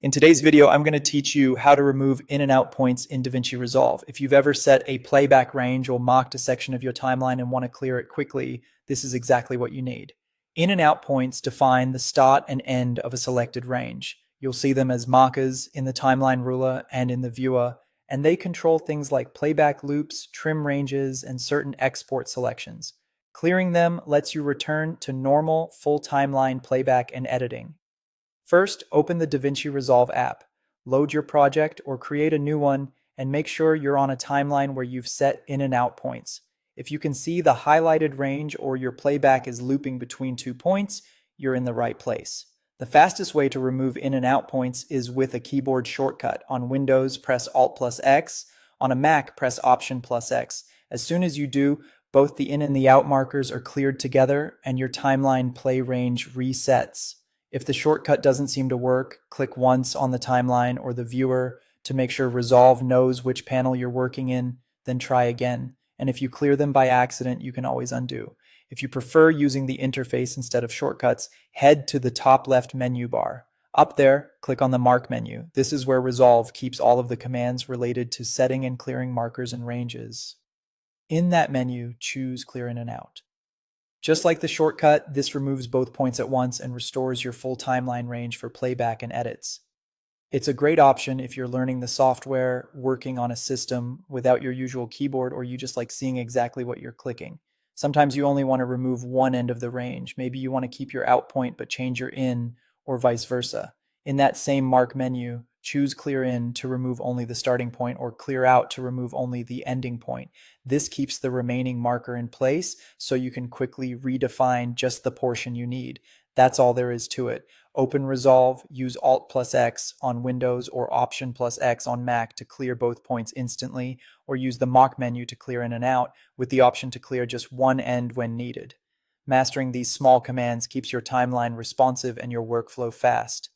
In today's video, I'm going to teach you how to remove in and out points in DaVinci Resolve. If you've ever set a playback range or mocked a section of your timeline and want to clear it quickly, this is exactly what you need. In and out points define the start and end of a selected range. You'll see them as markers in the timeline ruler and in the viewer, and they control things like playback loops, trim ranges, and certain export selections. Clearing them lets you return to normal full timeline playback and editing. First, open the DaVinci Resolve app, load your project or create a new one, and make sure you're on a timeline where you've set in and out points. If you can see the highlighted range or your playback is looping between 2 points, you're in the right place. The fastest way to remove in and out points is with a keyboard shortcut. On Windows, press Alt plus X. On a Mac, press Option plus X. As soon as you do, both the in and the out markers are cleared together and your timeline play range resets. If the shortcut doesn't seem to work, click once on the timeline or the viewer to make sure Resolve knows which panel you're working in, then try again. And if you clear them by accident, you can always undo. If you prefer using the interface instead of shortcuts, head to the top left menu bar. Up there, click on the Mark menu. This is where Resolve keeps all of the commands related to setting and clearing markers and ranges. In that menu, choose Clear In and Out. Just like the shortcut, this removes both points at once and restores your full timeline range for playback and edits. It's a great option if you're learning the software, working on a system without your usual keyboard, or you just like seeing exactly what you're clicking. Sometimes you only want to remove one end of the range. Maybe you want to keep your out point but change your in, or vice versa. In that same Mark menu, choose Clear In to remove only the starting point or Clear Out to remove only the ending point. This keeps the remaining marker in place so you can quickly redefine just the portion you need. That's all there is to it. Open Resolve, use Alt plus X on Windows or Option plus X on Mac to clear both points instantly, or use the Mock menu to clear in and out with the option to clear just one end when needed. Mastering these small commands keeps your timeline responsive and your workflow fast.